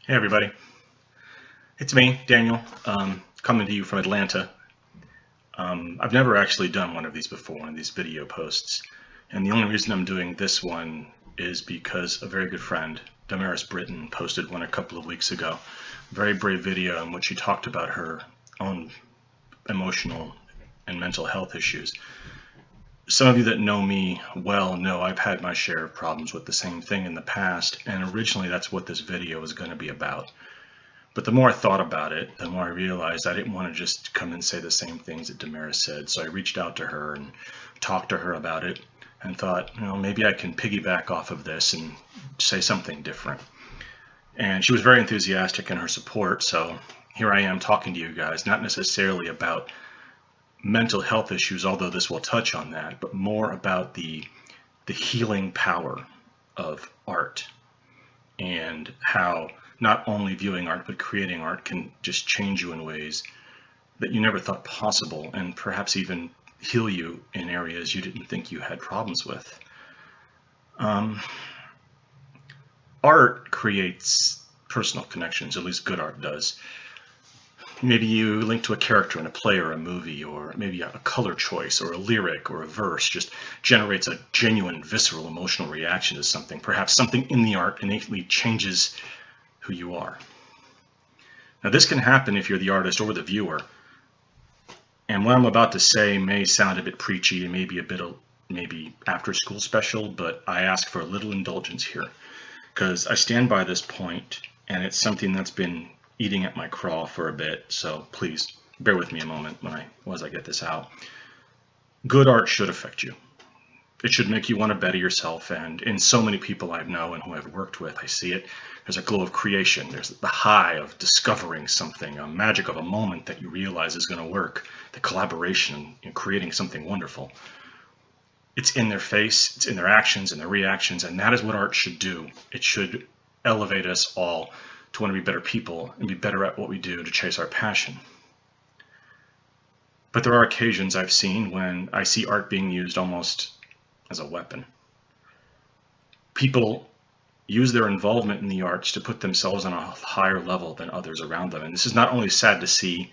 Hey everybody, it's me, Daniel, coming to you from Atlanta. I've never actually done one of these before, one of these video posts, and the only reason I'm doing this one is because a very good friend, Damaris Britton, posted one a couple of weeks ago. A very brave video in which she talked about her own emotional and mental health issues. Some of you that know me well know I've had my share of problems with the same thing in the past, and originally that's what this video was going to be about. But the more I thought about it, the more I realized I didn't want to just come and say the same things that Damaris said. So I reached out to her and talked to her about it and thought, maybe I can piggyback off of this and say something different. And she was very enthusiastic in her support. So here I am talking to you guys, not necessarily about mental health issues, although this will touch on that, but more about the healing power of art and how not only viewing art but creating art can just change you in ways that you never thought possible, and perhaps even heal you in areas you didn't think you had problems with. Art creates personal connections, at least good art does. Maybe you link to a character in a play or a movie, or maybe a color choice or a lyric or a verse just generates a genuine, visceral, emotional reaction to something. Perhaps something in the art innately changes who you are. Now, this can happen if you're the artist or the viewer. And what I'm about to say may sound a bit preachy and maybe after school special, but I ask for a little indulgence here because I stand by this point, and it's something that's been eating at my craw for a bit. So please bear with me a moment as I get this out. Good art should affect you. It should make you want to better yourself, and in so many people I know and who I've worked with, I see it. There's a glow of creation. There's the high of discovering something, a magic of a moment that you realize is going to work, the collaboration in creating something wonderful. It's in their face, it's in their actions and their reactions, and that is what art should do. It should elevate us all to want to be better people and be better at what we do to chase our passion. But there are occasions I've seen when I see art being used almost as a weapon. People use their involvement in the arts to put themselves on a higher level than others around them. And this is not only sad to see,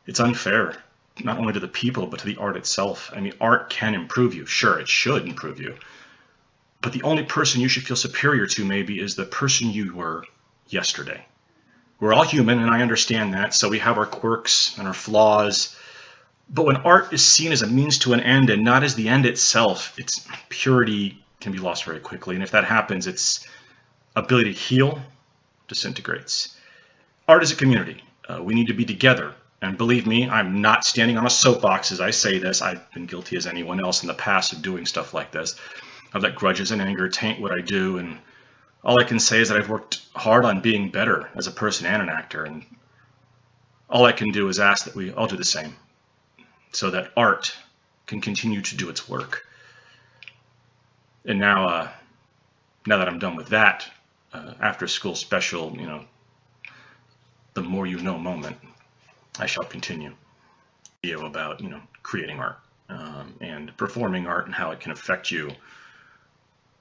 it's unfair, not only to the people, but to the art itself. I mean, art can improve you. Sure, it should improve you. But the only person you should feel superior to maybe is the person you were yesterday. We're all human, and I understand that, so we have our quirks and our flaws. But when art is seen as a means to an end and not as the end itself, its purity can be lost very quickly. And if that happens, its ability to heal disintegrates. Art is a community. We need to be together. And believe me, I'm not standing on a soapbox as I say this. I've been guilty as anyone else in the past of doing stuff like this. I've let grudges and anger taint what I do, and all I can say is that I've worked hard on being better as a person and an actor, and all I can do is ask that we all do the same, so that art can continue to do its work. And now that I'm done with that, after school special, the more you know moment, I shall continue. Video about, creating art and performing art and how it can affect you.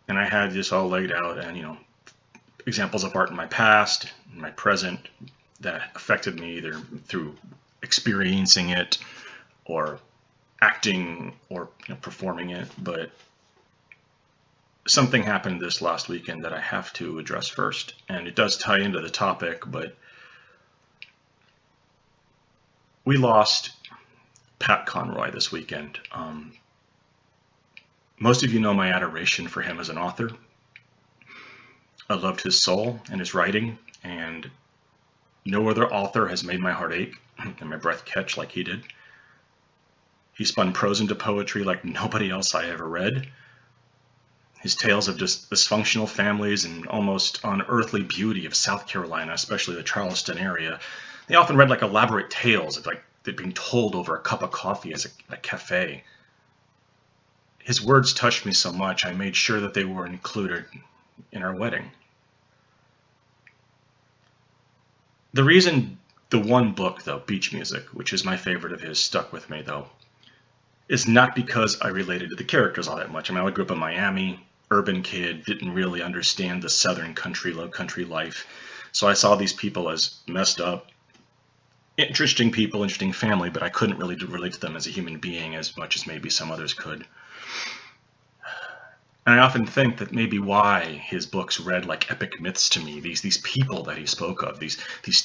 And I had this all laid out and, examples of art in my past, in my present, that affected me either through experiencing it or acting or performing it. But something happened this last weekend that I have to address first, and it does tie into the topic, but we lost Pat Conroy this weekend. Most of you know my adoration for him as an author. I loved his soul and his writing, and no other author has made my heart ache and my breath catch like he did. He spun prose into poetry like nobody else I ever read. His tales of just dysfunctional families and almost unearthly beauty of South Carolina, especially the Charleston area, they often read like elaborate tales of like they'd been told over a cup of coffee at a cafe. His words touched me so much, I made sure that they were included in our wedding. The reason the one book, though, Beach Music, which is my favorite of his, stuck with me, though, is not because I related to the characters all that much. I mean, I grew up in Miami. urban kid, didn't really understand the southern country, low country life. So I saw these people as messed up, interesting people, interesting family, but I couldn't really relate to them as a human being as much as maybe some others could. And I often think that maybe why his books read like epic myths to me, these people that he spoke of, these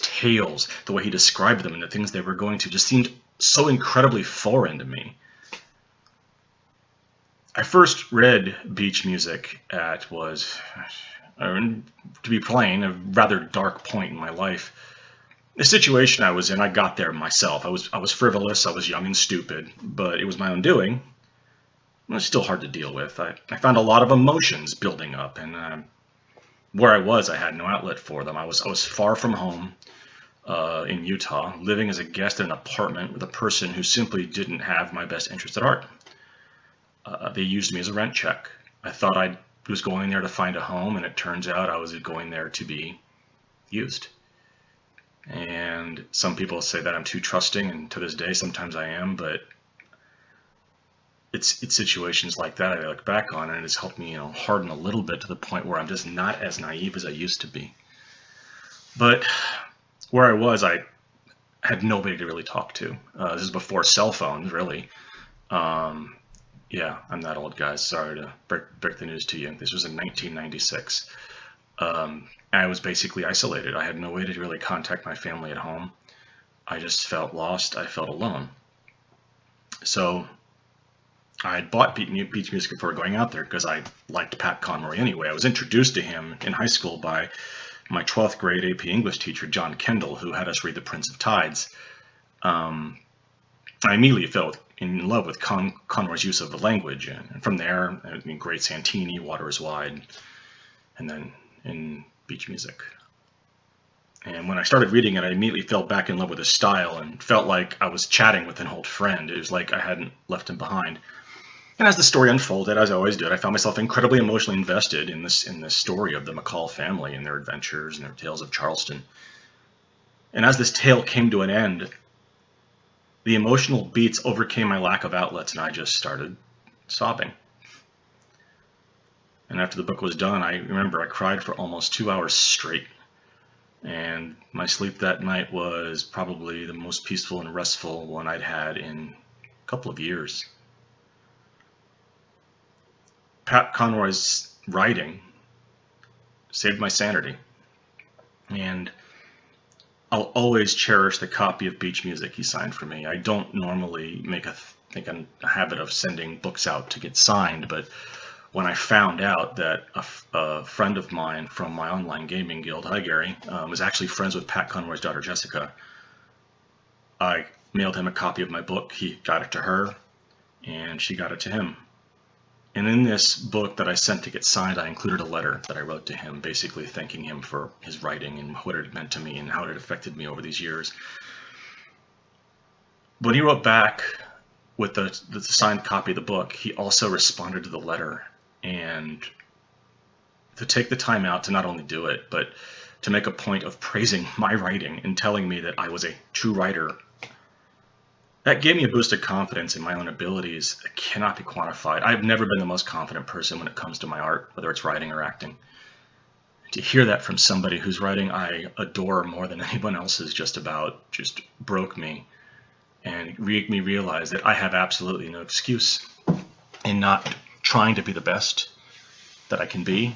tales, the way he described them and the things they were going to just seemed so incredibly foreign to me. I first read Beach Music at to be plain, a rather dark point in my life. The situation I was in, I got there myself. I was frivolous, I was young and stupid, but it was my own doing. It was still hard to deal with. I found a lot of emotions building up, and where I was, I had no outlet for them. I was far from home in Utah, living as a guest in an apartment with a person who simply didn't have my best interest at heart. They used me as a rent check. I thought I was going there to find a home, and it turns out I was going there to be used. And some people say that I'm too trusting, and to this day, sometimes I am, but it's situations like that I look back on, and it's helped me, harden a little bit to the point where I'm just not as naive as I used to be. But where I was, I had nobody to really talk to. This is before cell phones, really. Yeah, I'm that old, guys. Sorry to break the news to you. This was in 1996. I was basically isolated. I had no way to really contact my family at home. I just felt lost. I felt alone. So I had bought Beach Music before going out there because I liked Pat Conroy anyway. I was introduced to him in high school by my 12th grade AP English teacher, John Kendall, who had us read The Prince of Tides. I immediately fell in love with Conroy's use of the language. And from there, Great Santini, Water is Wide, and then in Beach Music. And when I started reading it, I immediately fell back in love with his style and felt like I was chatting with an old friend. It was like I hadn't left him behind. And as the story unfolded, as I always did, I found myself incredibly emotionally invested in this story of the McCall family and their adventures and their tales of Charleston. And as this tale came to an end, the emotional beats overcame my lack of outlets, and I just started sobbing. And after the book was done, I remember I cried for almost 2 hours straight. And my sleep that night was probably the most peaceful and restful one I'd had in a couple of years. Pat Conroy's writing saved my sanity. And I'll always cherish the copy of Beach Music he signed for me. I don't normally make a habit of sending books out to get signed, but when I found out that a friend of mine from my online gaming guild, hi Gary, was actually friends with Pat Conroy's daughter Jessica, I mailed him a copy of my book. He got it to her, and she got it to him. And in this book that I sent to get signed, I included a letter that I wrote to him, basically thanking him for his writing and what it had meant to me and how it had affected me over these years. When he wrote back with the signed copy of the book, he also responded to the letter, and to take the time out to not only do it, but to make a point of praising my writing and telling me that I was a true writer. That gave me a boost of confidence in my own abilities that cannot be quantified. I've never been the most confident person when it comes to my art, whether it's writing or acting. To hear that from somebody whose writing I adore more than anyone else's just broke me and made me realize that I have absolutely no excuse in not trying to be the best that I can be,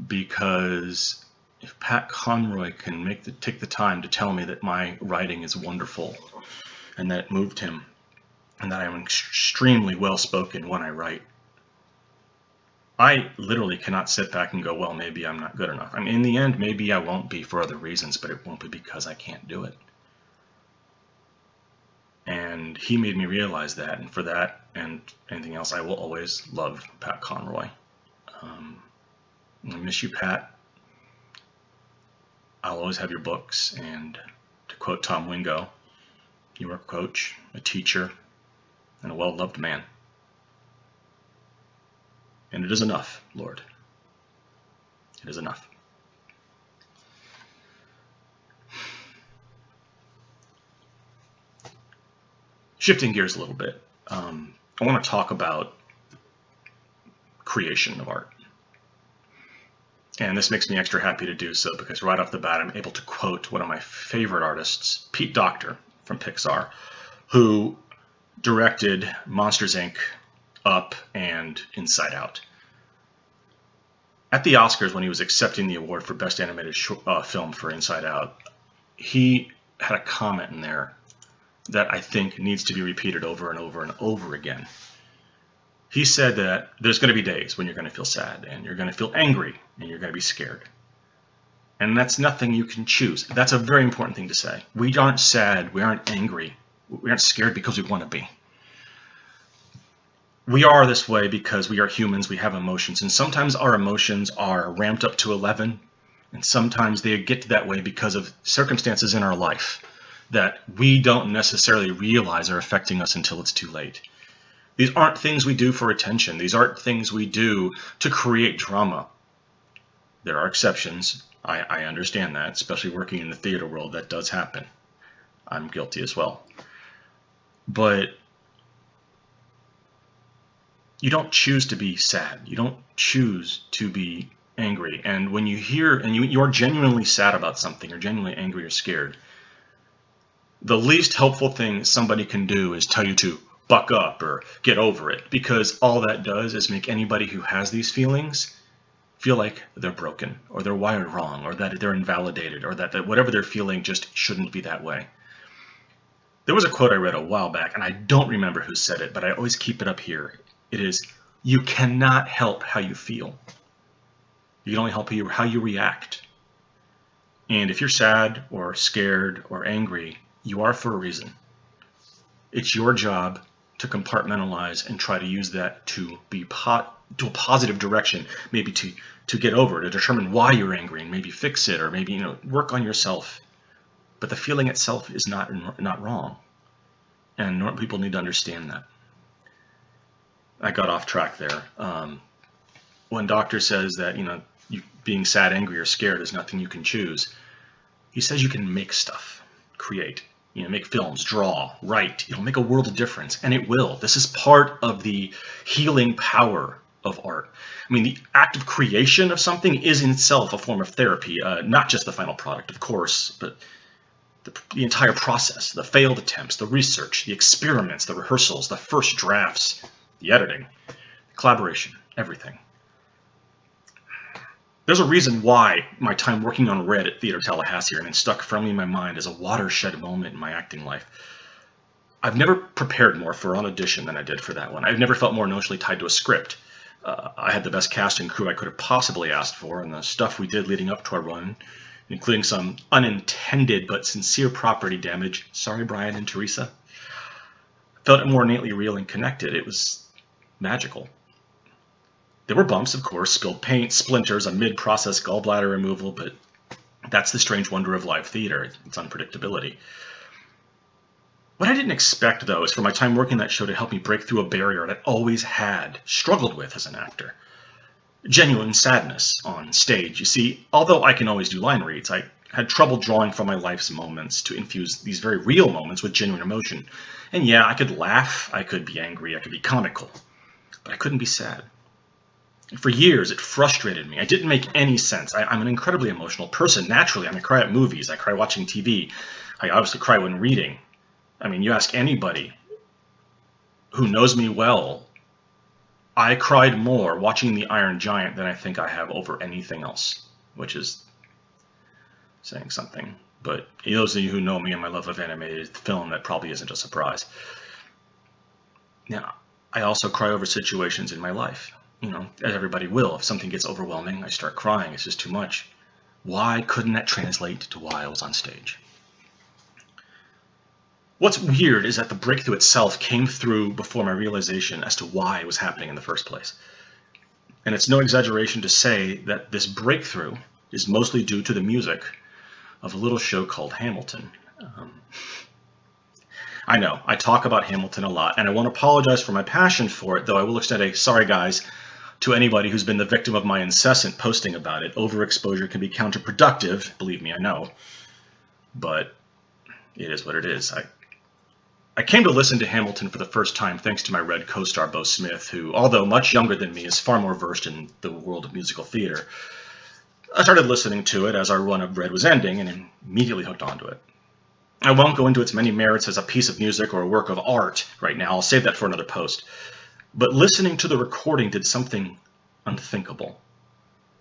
because if Pat Conroy can take the time to tell me that my writing is wonderful and that it moved him, and that I am extremely well-spoken when I write, I literally cannot sit back and go, well, maybe I'm not good enough. I mean, in the end, maybe I won't be for other reasons, but it won't be because I can't do it. And he made me realize that, and for that and anything else, I will always love Pat Conroy. I miss you, Pat. I'll always have your books, and to quote Tom Wingo, you are a coach, a teacher, and a well-loved man. And it is enough, Lord. It is enough. Shifting gears a little bit, I want to talk about creation of art. And this makes me extra happy to do so because right off the bat, I'm able to quote one of my favorite artists, Pete Docter from Pixar, who directed Monsters, Inc., Up, and Inside Out. At the Oscars, when he was accepting the award for Best Animated Film for Inside Out, he had a comment in there that I think needs to be repeated over and over and over again. He said that there's going to be days when you're going to feel sad, and you're going to feel angry, and you're going to be scared. And that's nothing you can choose. That's a very important thing to say. We aren't sad, we aren't angry, we aren't scared because we want to be. We are this way because we are humans, we have emotions, and sometimes our emotions are ramped up to 11, and sometimes they get that way because of circumstances in our life that we don't necessarily realize are affecting us until it's too late. These aren't things we do for attention. These aren't things we do to create drama. There are exceptions. I understand that, especially working in the theater world, that does happen. I'm guilty as well. But you don't choose to be sad. You don't choose to be angry. And when you hear, and you're genuinely sad about something, or genuinely angry or scared, the least helpful thing somebody can do is tell you to buck up or get over it, because all that does is make anybody who has these feelings feel like they're broken, or they're wired wrong, or that they're invalidated, or that whatever they're feeling just shouldn't be that way. There was a quote I read a while back, and I don't remember who said it, but I always keep it up here. It is, you cannot help how you feel. You can only help how you react. And if you're sad or scared or angry, you are for a reason. It's your job to compartmentalize and try to use that to be to a positive direction, maybe to get over it, to determine why you're angry and maybe fix it, or maybe work on yourself. But the feeling itself is not wrong, and people need to understand that. I got off track there. When Doctor says that you being sad, angry, or scared is nothing you can choose, he says you can make stuff, create. Make films, draw, write, make a world of difference, and it will. This is part of the healing power of art. I mean, the act of creation of something is in itself a form of therapy, not just the final product, of course, but the entire process, the failed attempts, the research, the experiments, the rehearsals, the first drafts, the editing, the collaboration, everything. There's a reason why my time working on Red at Theater Tallahassee and stuck firmly in my mind as a watershed moment in my acting life. I've never prepared more for an audition than I did for that one. I've never felt more emotionally tied to a script. I had the best cast and crew I could have possibly asked for, and the stuff we did leading up to our run, including some unintended but sincere property damage, sorry Brian and Teresa, felt more innately real and connected. It was magical. There were bumps, of course, spilled paint, splinters, a mid-process gallbladder removal, but that's the strange wonder of live theater, its unpredictability. What I didn't expect, though, is for my time working that show to help me break through a barrier that I always struggled with as an actor. Genuine sadness on stage. You see, although I can always do line reads, I had trouble drawing from my life's moments to infuse these very real moments with genuine emotion. And yeah, I could laugh, I could be angry, I could be comical, but I couldn't be sad. For years, it frustrated me. It didn't make any sense. I'm an incredibly emotional person. Naturally, I cry at movies. I cry watching TV. I obviously cry when reading. I mean, you ask anybody who knows me well, I cried more watching The Iron Giant than I think I have over anything else, which is saying something. But those of you who know me and my love of animated film, that probably isn't a surprise. Now, I also cry over situations in my life. As everybody will. If something gets overwhelming, I start crying. It's just too much. Why couldn't that translate to why I was on stage? What's weird is that the breakthrough itself came through before my realization as to why it was happening in the first place. And it's no exaggeration to say that this breakthrough is mostly due to the music of a little show called Hamilton. I know, I talk about Hamilton a lot, and I won't apologize for my passion for it, though I will extend a sorry guys to anybody who's been the victim of my incessant posting about it. Overexposure can be counterproductive, believe me, I know, but it is what it is. I came to listen to Hamilton for the first time thanks to my Red co-star Beau Smith, who, although much younger than me, is far more versed in the world of musical theater. I started listening to it as our run of Red was ending and immediately hooked onto it. I won't go into its many merits as a piece of music or a work of art right now. I'll save that for another post. But listening to the recording did something unthinkable.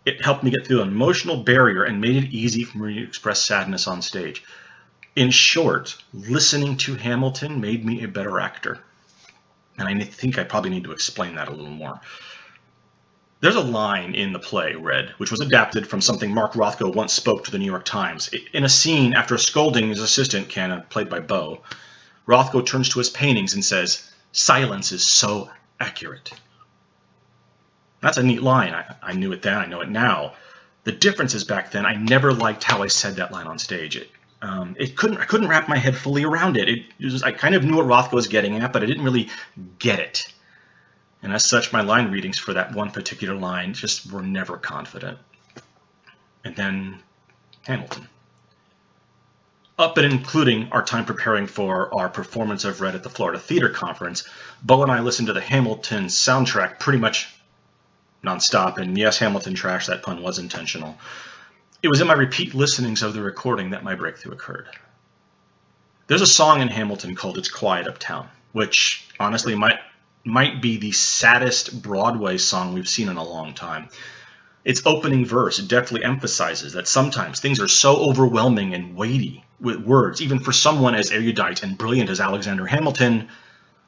It helped me get through an emotional barrier and made it easy for me to express sadness on stage. In short, listening to Hamilton made me a better actor. And I think I probably need to explain that a little more. There's a line in the play, Red, which was adapted from something Mark Rothko once spoke to the New York Times. In a scene after scolding his assistant, Canna, played by Beau, Rothko turns to his paintings and says, "Silence is so accurate." That's a neat line. I knew it then, I know it now. The difference is back then, I never liked how I said that line on stage. I couldn't wrap my head fully around it. I kind of knew what Rothko was getting at, but I didn't really get it. And as such, my line readings for that one particular line just were never confident. And then Hamilton. Up and including our time preparing for our performance of Red at the Florida Theater Conference, Beau and I listened to the Hamilton soundtrack pretty much nonstop. And yes, Hamilton trash, that pun was intentional. It was in my repeat listenings of the recording that my breakthrough occurred. There's a song in Hamilton called "It's Quiet Uptown," which honestly might be the saddest Broadway song we've seen in a long time. Its opening verse deftly emphasizes that sometimes things are so overwhelming and weighty with words, even for someone as erudite and brilliant as Alexander Hamilton,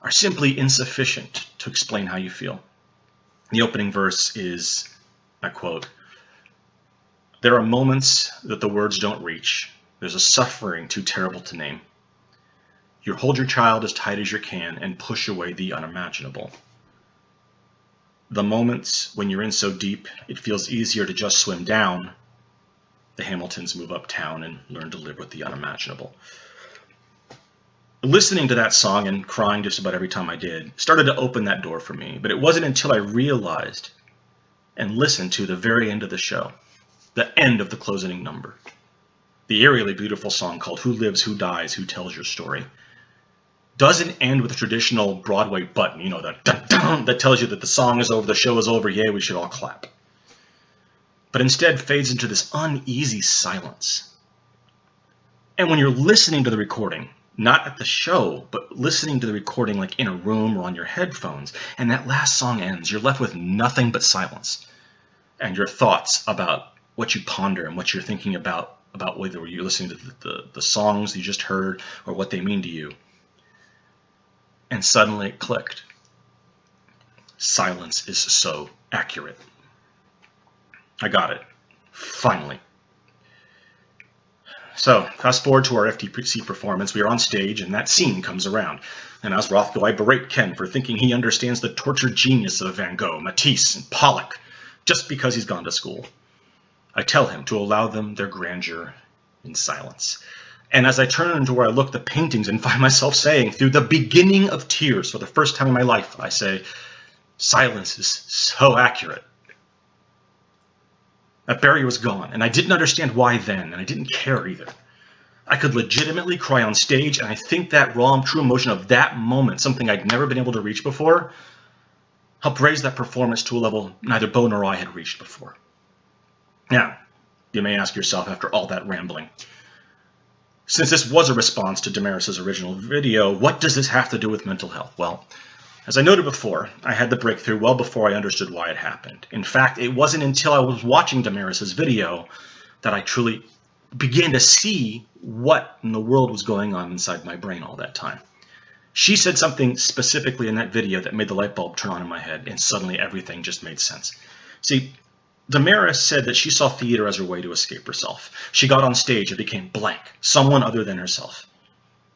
are simply insufficient to explain how you feel. The opening verse is, I quote, "There are moments that the words don't reach. There's a suffering too terrible to name. You hold your child as tight as you can and push away the unimaginable. The moments when you're in so deep, it feels easier to just swim down. The Hamiltons move uptown and learn to live with the unimaginable." Listening to that song and crying just about every time I did started to open that door for me, but it wasn't until I realized and listened to the very end of the show, the end of the closing number, the eerily beautiful song called "Who Lives, Who Dies, Who Tells Your Story," doesn't end with a traditional Broadway button, that dun-dun that tells you that the song is over, the show is over, yay, we should all clap. But instead fades into this uneasy silence. And when you're listening to the recording, not at the show, but listening to the recording like in a room or on your headphones, and that last song ends, you're left with nothing but silence and your thoughts about what you ponder and what you're thinking about whether you're listening to the songs you just heard or what they mean to you. And suddenly it clicked. Silence is so accurate. I got it. Finally. So, fast forward to our FTC performance. We are on stage, and that scene comes around. And as Rothko, I berate Ken for thinking he understands the tortured genius of Van Gogh, Matisse, and Pollock, just because he's gone to school. I tell him to allow them their grandeur in silence. And as I turn to where I look at the paintings and find myself saying, through the beginning of tears for the first time in my life, I say, "Silence is so accurate." That barrier was gone, and I didn't understand why then, and I didn't care either. I could legitimately cry on stage, and I think that raw and true emotion of that moment, something I'd never been able to reach before, helped raise that performance to a level neither Beau nor I had reached before. Now, you may ask yourself after all that rambling, since this was a response to Damaris' original video, what does this have to do with mental health? Well, as I noted before, I had the breakthrough well before I understood why it happened. In fact, it wasn't until I was watching Damaris' video that I truly began to see what in the world was going on inside my brain all that time. She said something specifically in that video that made the light bulb turn on in my head, and suddenly everything just made sense. See, Damaris said that she saw theater as her way to escape herself. She got on stage and became blank, someone other than herself.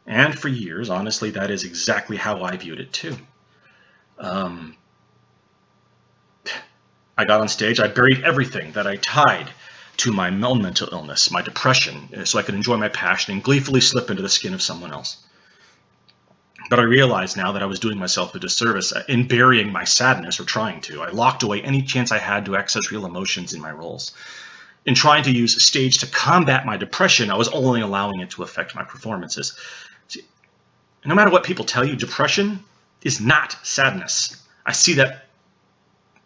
And for years, honestly, that is exactly how I viewed it too. I got on stage, I buried everything that I tied to my own mental illness, my depression, so I could enjoy my passion and gleefully slip into the skin of someone else. But I realized now that I was doing myself a disservice in burying my sadness, or trying to. I locked away any chance I had to access real emotions in my roles. In trying to use stage to combat my depression, I was only allowing it to affect my performances. See, And no matter what people tell you, depression is not sadness. I see that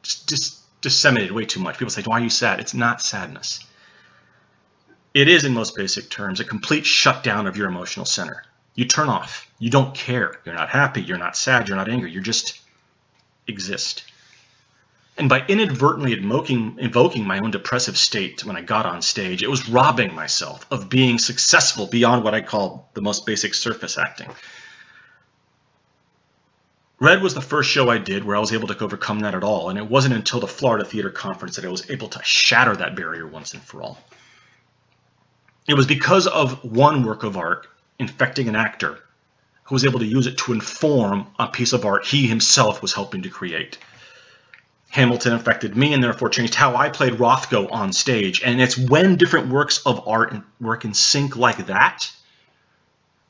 just disseminated way too much. People say, why are you sad? It's not sadness. It is, in most basic terms, a complete shutdown of your emotional center. You turn off. You don't care. You're not happy. You're not sad. You're not angry. You just exist. And by inadvertently invoking my own depressive state when I got on stage, it was robbing myself of being successful beyond what I call the most basic surface acting. Red was the first show I did where I was able to overcome that at all, and it wasn't until the Florida Theater Conference that I was able to shatter that barrier once and for all. It was because of one work of art infecting an actor who was able to use it to inform a piece of art he himself was helping to create. Hamilton affected me and therefore changed how I played Rothko on stage. And it's when different works of art work in sync like that,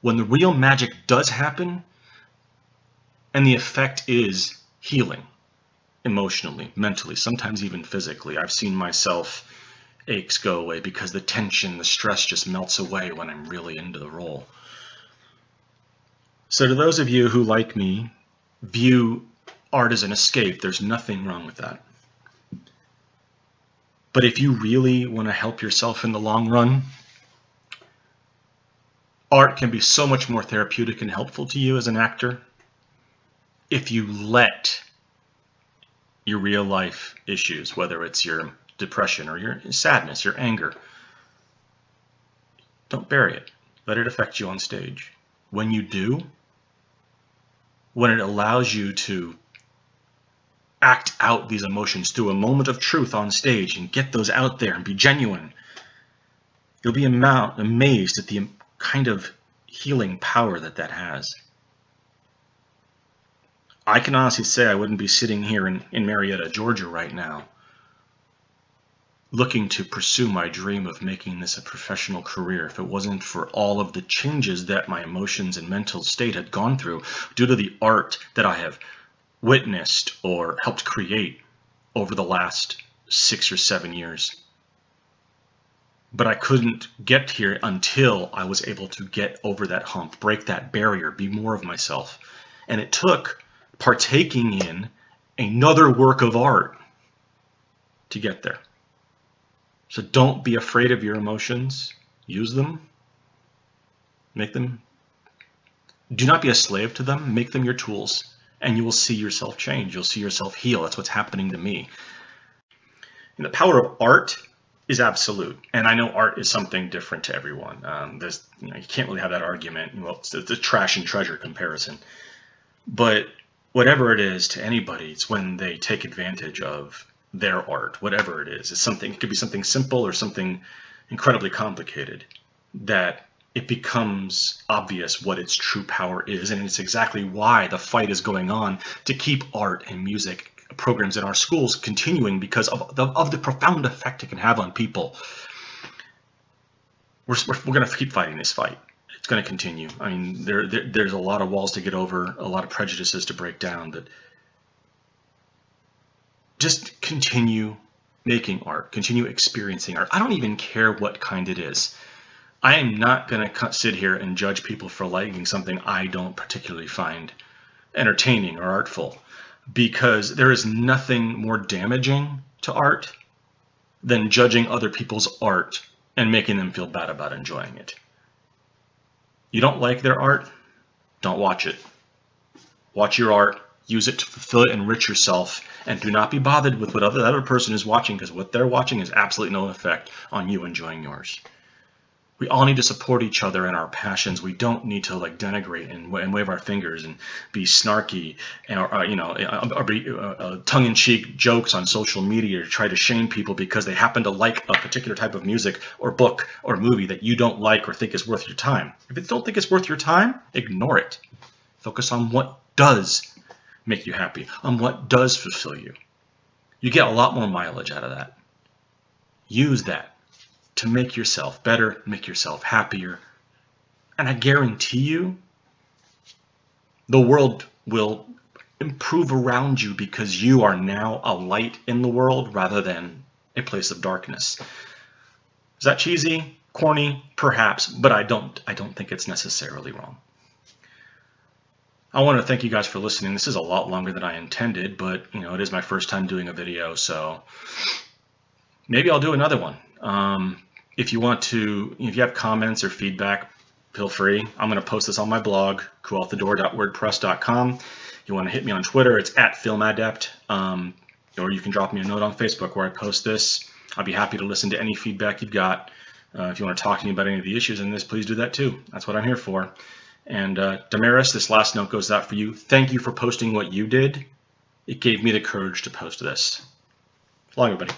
when the real magic does happen, and the effect is healing, emotionally, mentally, sometimes even physically. I've seen myself aches go away because the tension, the stress just melts away when I'm really into the role. So to those of you who, like me, view art as an escape, there's nothing wrong with that. But if you really want to help yourself in the long run, art can be so much more therapeutic and helpful to you as an actor if you let your real life issues, whether it's your depression or your sadness, your anger, don't bury it. Let it affect you on stage. When you do, when it allows you to act out these emotions through a moment of truth on stage and get those out there and be genuine, you'll be amazed at the kind of healing power that has. I can honestly say I wouldn't be sitting here in Marietta, Georgia right now looking to pursue my dream of making this a professional career if it wasn't for all of the changes that my emotions and mental state had gone through due to the art that I have witnessed or helped create over the last 6 or 7 years. But I couldn't get here until I was able to get over that hump, break that barrier, be more of myself. And it took partaking in another work of art to get there. So don't be afraid of your emotions. Use them. Make them. Do not be a slave to them. Make them your tools. And you will see yourself change. You'll see yourself heal. That's what's happening to me. And the power of art is absolute. And I know art is something different to everyone. You can't really have that argument. Well, it's a trash and treasure comparison. But whatever it is to anybody, it's when they take advantage of their art, whatever it is. It could be something simple or something incredibly complicated, that it becomes obvious what its true power is. And it's exactly why the fight is going on to keep art and music programs in our schools continuing, because of the profound effect it can have on people. We're going to keep fighting this fight. It's going to continue. I mean, there's a lot of walls to get over, a lot of prejudices to break down, but just continue making art, continue experiencing art. I don't even care what kind it is. I am not going to sit here and judge people for liking something I don't particularly find entertaining or artful, because there is nothing more damaging to art than judging other people's art and making them feel bad about enjoying it. You don't like their art? Don't watch it. Watch your art, use it to fulfill it, enrich yourself, and do not be bothered with what that other person is watching, because what they're watching has absolutely no effect on you enjoying yours. We all need to support each other in our passions. We don't need to denigrate and wave our fingers and be snarky or be tongue-in-cheek jokes on social media to try to shame people because they happen to like a particular type of music or book or movie that you don't like or think is worth your time. If you don't think it's worth your time, ignore it. Focus on what does make you happy, on what does fulfill you. You get a lot more mileage out of that. Use that to make yourself better, make yourself happier. And I guarantee you, the world will improve around you because you are now a light in the world rather than a place of darkness. Is that cheesy? Corny? Perhaps, but I don't think it's necessarily wrong. I want to thank you guys for listening. This is a lot longer than I intended, but it is my first time doing a video, so maybe I'll do another one. If you have comments or feedback, feel free. I'm going to post this on my blog, coolofthedoor.wordpress.com. You want to hit me on Twitter, it's @filmadept, or you can drop me a note on Facebook where I post this. I'll be happy to listen to any feedback you've got. If you want to talk to me about any of the issues in this, please do that too. That's what I'm here for. And Damaris, this last note goes out for you. Thank you for posting what you did. It gave me the courage to post this. So long, everybody.